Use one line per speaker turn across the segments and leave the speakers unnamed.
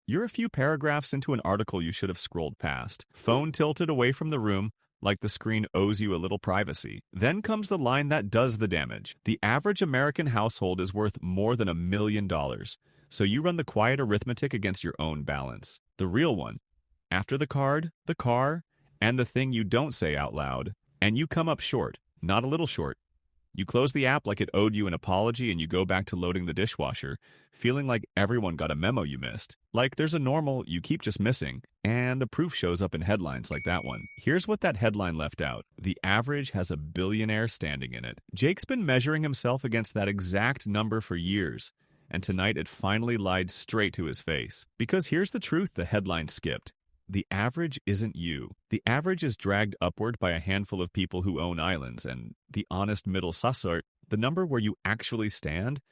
You're a few paragraphs into an article you should have scrolled past. Phone tilted away from the room, like the screen owes you a little privacy. Then comes the line that does the damage. The average American household is worth more than $1 million. So you run the quiet arithmetic against your own balance. The real one. After the card, the car, and the thing you don't say out loud, and you come up short, not a little short. You close the app like it owed you an apology and you go back to loading the dishwasher, feeling like everyone got a memo you missed. Like there's a normal you keep just missing, and the proof shows up in headlines like that one. Here's what that headline left out. The average has a billionaire standing in it. Jake's been measuring himself against that exact number for years, and tonight it finally lied straight to his face. Because here's the truth the headline skipped. The average isn't you. The average is dragged upward by a handful of people who own islands, and the honest middle sort, the number where you actually stand,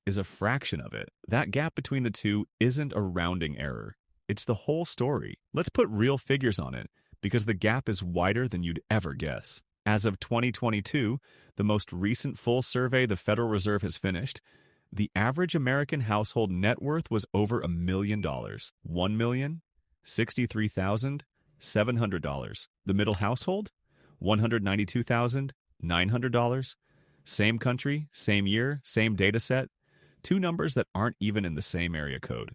is a fraction of it. That gap between the two isn't a rounding error. It's the whole story. Let's put real figures on it, because the gap is wider than you'd ever guess. As of 2022, the most recent full survey the Federal Reserve has finished, the average American household net worth was over $1 million. $1,063,700. The middle household? $192,900. Same country, same year, same data set. Two numbers that aren't even in the same area code.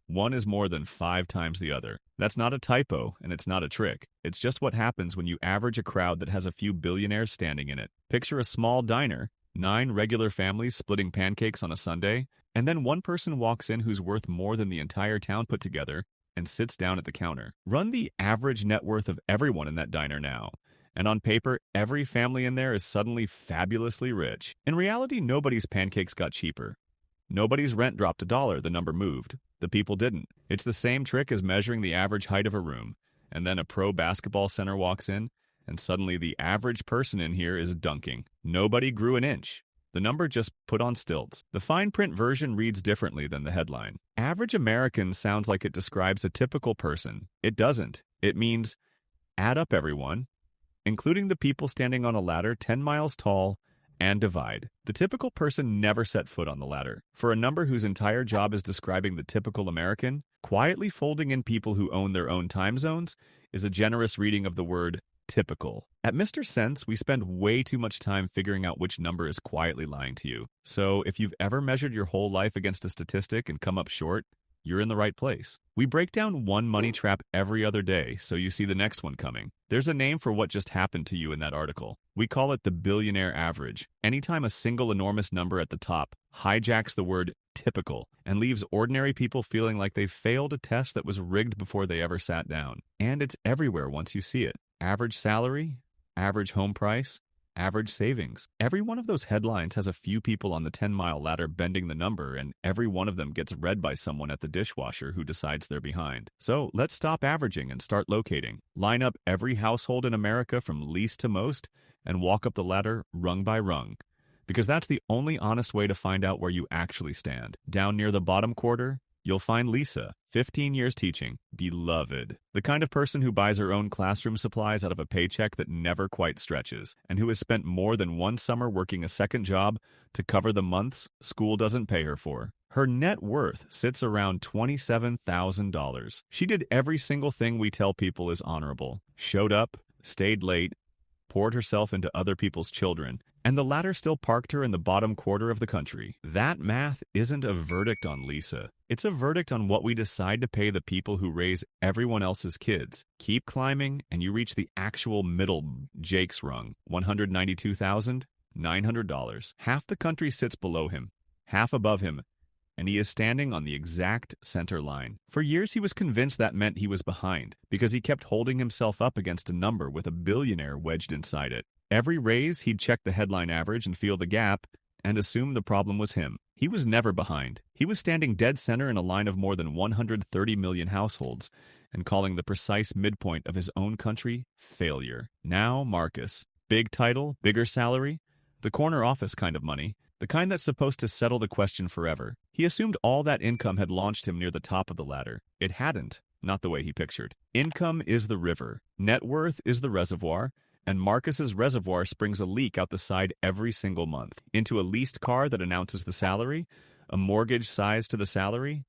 One is more than 5 times the other. That's not a typo, and it's not a trick. It's just what happens when you average a crowd that has a few billionaires standing in it. Picture a small diner, 9 regular families splitting pancakes on a Sunday, and then one person walks in who's worth more than the entire town put together, and sits down at the counter. Run the average net worth of everyone in that diner now, and on paper, every family in there is suddenly fabulously rich. In reality, nobody's pancakes got cheaper. Nobody's rent dropped $1, the number moved. The people didn't. It's the same trick as measuring the average height of a room, and then a pro basketball center walks in, and suddenly the average person in here is dunking. Nobody grew an inch. The number just put on stilts. The fine print version reads differently than the headline. Average American sounds like it describes a typical person. It doesn't. It means add up everyone, including the people standing on a ladder 10 miles tall, and divide. The typical person never set foot on the ladder. For a number whose entire job is describing the typical American, quietly folding in people who own their own time zones is a generous reading of the word typical. At Mr. Sense, we spend way too much time figuring out which number is quietly lying to you. So if you've ever measured your whole life against a statistic and come up short, you're in the right place. We break down one money trap every other day, so you see the next one coming. There's a name for what just happened to you in that article. We call it the billionaire average. Anytime a single enormous number at the top hijacks the word typical and leaves ordinary people feeling like they failed a test that was rigged before they ever sat down. And it's everywhere once you see it. Average salary, average home price, average savings. Every one of those headlines has a few people on the 10-mile ladder bending the number, and every one of them gets read by someone at the dishwasher who decides they're behind. So let's stop averaging and start locating. Line up every household in America from least to most and walk up the ladder rung by rung. Because that's the only honest way to find out where you actually stand. Down near the bottom quarter, you'll find Lisa, 15 years teaching, beloved. The kind of person who buys her own classroom supplies out of a paycheck that never quite stretches, and who has spent more than one summer working a second job to cover the months school doesn't pay her for. Her net worth sits around $27,000. She did every single thing we tell people is honorable. Showed up, stayed late, poured herself into other people's children, and the latter still parked her in the bottom quarter of the country. That math isn't a verdict on Lisa. It's a verdict on what we decide to pay the people who raise everyone else's kids. Keep climbing, and you reach the actual middle Jake's rung, $192,900. Half the country sits below him, half above him, and he is standing on the exact center line. For years, he was convinced that meant he was behind, because he kept holding himself up against a number with a billionaire wedged inside it. Every raise, he'd check the headline average and feel the gap, and assume the problem was him. He was never behind. He was standing dead center in a line of more than 130 million households, and calling the precise midpoint of his own country failure. Now, Marcus. Big title, bigger salary, the corner office kind of money, the kind that's supposed to settle the question forever. He assumed all that income had launched him near the top of the ladder. It hadn't, not the way he pictured. Income is the river, net worth is the reservoir, and Marcus's reservoir springs a leak out the side every single month, into a leased car that announces the salary, a mortgage sized to the salary,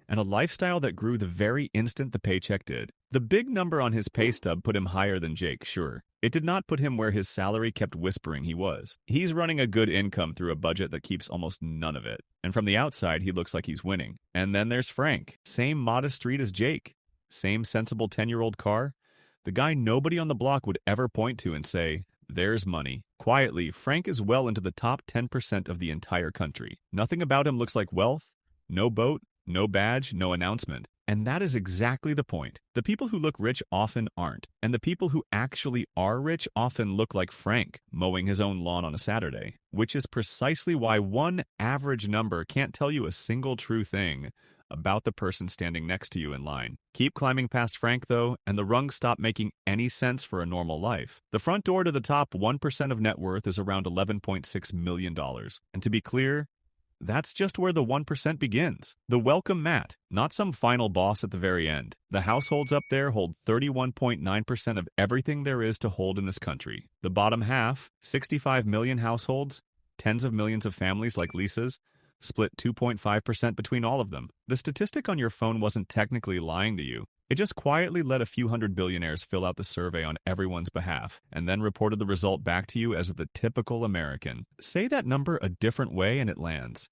and a lifestyle that grew the very instant the paycheck did. The big number on his pay stub put him higher than Jake, sure. It did not put him where his salary kept whispering he was. He's running a good income through a budget that keeps almost none of it. And from the outside, he looks like he's winning. And then there's Frank. Same modest street as Jake. Same sensible 10-year-old car. The guy nobody on the block would ever point to and say, there's money. Quietly, Frank is well into the top 10% of the entire country. Nothing about him looks like wealth. No boat, no badge, no announcement. And that is exactly the point. The people who look rich often aren't. And the people who actually are rich often look like Frank, mowing his own lawn on a Saturday. Which is precisely why one average number can't tell you a single true thing about the person standing next to you in line. Keep climbing past Frank, though, and the rungs stop making any sense for a normal life. The front door to the top 1% of net worth is around $11.6 million. And to be clear, that's just where the 1% begins. The welcome mat, not some final boss at the very end. The households up there hold 31.9% of everything there is to hold in this country. The bottom half, 65 million households, tens of millions of families like Lisa's, split 2.5% between all of them. The statistic on your phone wasn't technically lying to you. It just quietly let a few hundred billionaires fill out the survey on everyone's behalf, and then reported the result back to you as the typical American. Say that number a different way and it lands.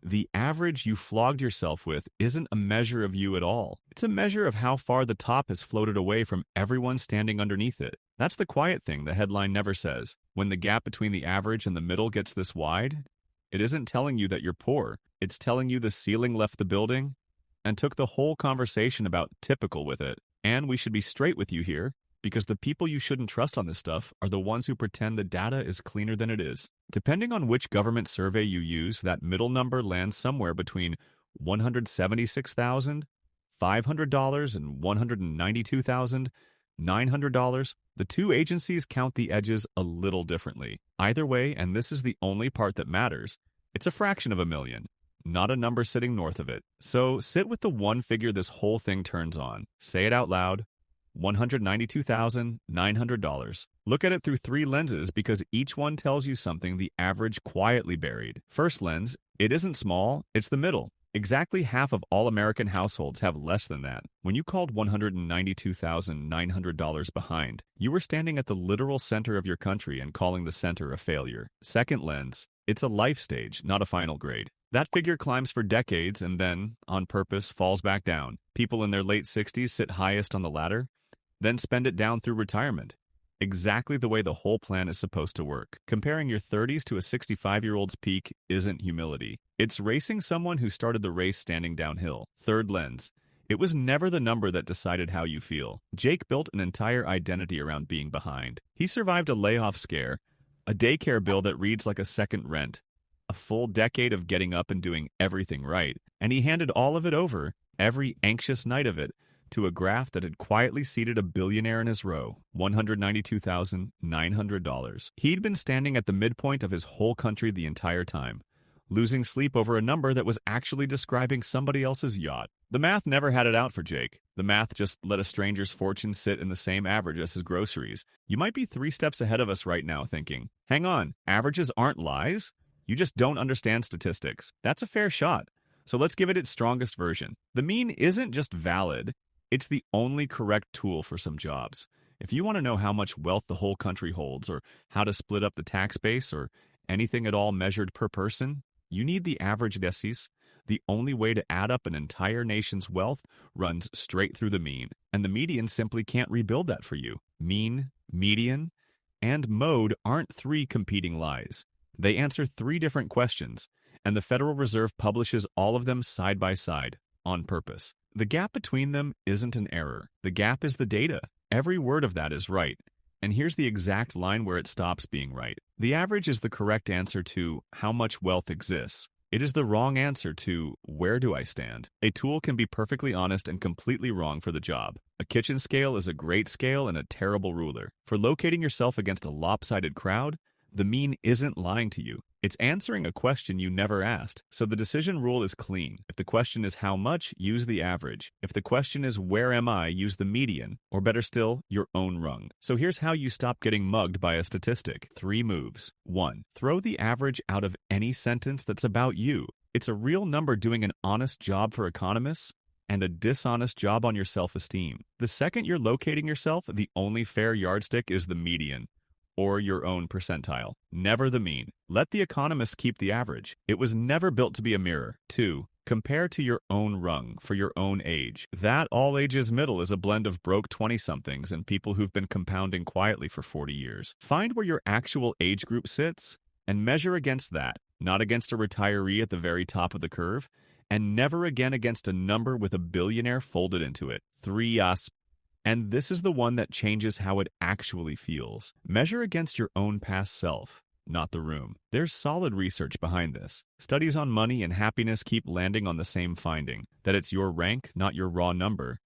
The average you flogged yourself with isn't a measure of you at all. It's a measure of how far the top has floated away from everyone standing underneath it. That's the quiet thing the headline never says. When the gap between the average and the middle gets this wide, it isn't telling you that you're poor. It's telling you the ceiling left the building and took the whole conversation about typical with it. And we should be straight with you here, because the people you shouldn't trust on this stuff are the ones who pretend the data is cleaner than it is. Depending on which government survey you use, that middle number lands somewhere between $176,500 and $192,900. The two agencies count the edges a little differently. Either way, and this is the only part that matters, it's a fraction of a million, not a number sitting north of it. So sit with the one figure this whole thing turns on. Say it out loud. $192,900. Look at it through three lenses because each one tells you something the average quietly buried. First lens, it isn't small, it's the middle. Exactly half of all American households have less than that. When you called $192,900 behind, you were standing at the literal center of your country and calling the center a failure. Second lens, it's a life stage, not a final grade. That figure climbs for decades and then, on purpose, falls back down. People in their late 60s sit highest on the ladder, then spend it down through retirement. Exactly the way the whole plan is supposed to work. Comparing your 30s to a 65-year-old's peak isn't humility. It's racing someone who started the race standing downhill. Third lens. It was never the number that decided how you feel. Jake built an entire identity around being behind. He survived a layoff scare, a daycare bill that reads like a second rent, a full decade of getting up and doing everything right, and he handed all of it over, every anxious night of it, to a graph that had quietly seated a billionaire in his row, $192,900. He'd been standing at the midpoint of his whole country the entire time, losing sleep over a number that was actually describing somebody else's yacht. The math never had it out for Jake. The math just let a stranger's fortune sit in the same average as his groceries. You might be 3 steps ahead of us right now thinking, hang on, averages aren't lies? You just don't understand statistics. That's a fair shot. So let's give it its strongest version. The mean isn't just valid. It's the only correct tool for some jobs. If you want to know how much wealth the whole country holds, or how to split up the tax base, or anything at all measured per person, you need the average decis. The only way to add up an entire nation's wealth runs straight through the mean, and the median simply can't rebuild that for you. Mean, median, and mode aren't 3 competing lies. They answer 3 different questions, and the Federal Reserve publishes all of them side by side, on purpose. The gap between them isn't an error. The gap is the data. Every word of that is right. And here's the exact line where it stops being right. The average is the correct answer to how much wealth exists. It is the wrong answer to where do I stand. A tool can be perfectly honest and completely wrong for the job. A kitchen scale is a great scale and a terrible ruler. For locating yourself against a lopsided crowd, the mean isn't lying to you. It's answering a question you never asked. So the decision rule is clean. If the question is how much, use the average. If the question is where am I, use the median. Or better still, your own rung. So here's how you stop getting mugged by a statistic. 3 moves. 1. Throw the average out of any sentence that's about you. It's a real number doing an honest job for economists and a dishonest job on your self-esteem. The second you're locating yourself, the only fair yardstick is the median, or your own percentile, never the mean. Let the economists keep the average. It was never built to be a mirror. 2. Compare to your own rung for your own age. That all ages middle is a blend of broke 20-somethings and people who've been compounding quietly for 40 years. Find where your actual age group sits and measure against that, not against a retiree at the very top of the curve, and never again against a number with a billionaire folded into it. 3. And this is the one that changes how it actually feels. Measure against your own past self, not the room. There's solid research behind this. Studies on money and happiness keep landing on the same finding, that it's your rank, not your raw number,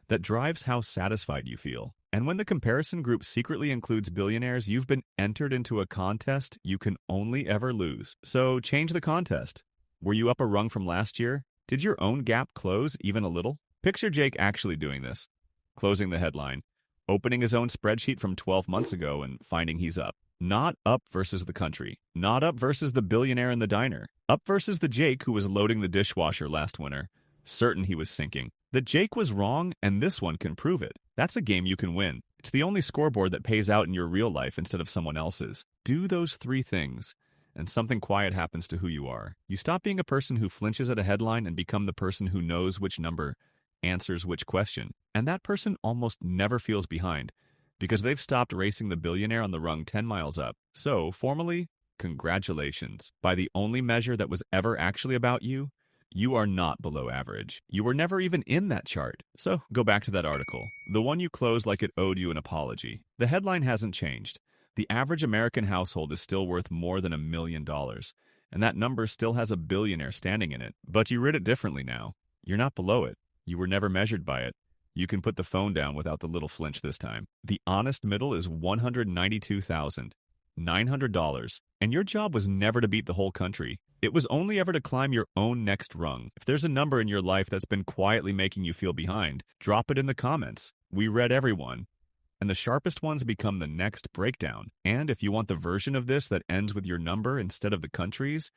that drives how satisfied you feel. And when the comparison group secretly includes billionaires, you've been entered into a contest you can only ever lose. So change the contest. Were you up a rung from last year? Did your own gap close even a little? Picture Jake actually doing this. Closing the headline, opening his own spreadsheet from 12 months ago and finding he's up. Not up versus the country. Not up versus the billionaire in the diner. Up versus the Jake who was loading the dishwasher last winter, certain he was sinking. The Jake was wrong, and this one can prove it. That's a game you can win. It's the only scoreboard that pays out in your real life instead of someone else's. Do those 3 things, and something quiet happens to who you are. You stop being a person who flinches at a headline and become the person who knows which number answers which question. And that person almost never feels behind, because they've stopped racing the billionaire on the rung 10 miles up. So, formally, congratulations. By the only measure that was ever actually about you, you are not below average. You were never even in that chart. So, go back to that article. The one you closed like it owed you an apology. The headline hasn't changed. The average American household is still worth more than $1 million, and that number still has a billionaire standing in it. But you read it differently now. You're not below it. You were never measured by it. You can put the phone down without the little flinch this time. The honest middle is $192,900, and your job was never to beat the whole country. It was only ever to climb your own next rung. If there's a number in your life that's been quietly making you feel behind, drop it in the comments. We read everyone. And the sharpest ones become the next breakdown. And if you want the version of this that ends with your number instead of the country's,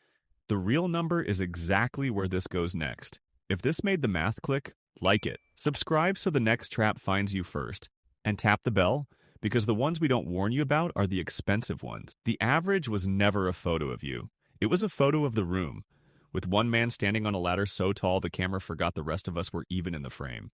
the real number is exactly where this goes next. If this made the math click, like it. Subscribe so the next trap finds you first. And tap the bell, because the ones we don't warn you about are the expensive ones. The average was never a photo of you. It was a photo of the room, with one man standing on a ladder so tall the camera forgot the rest of us were even in the frame.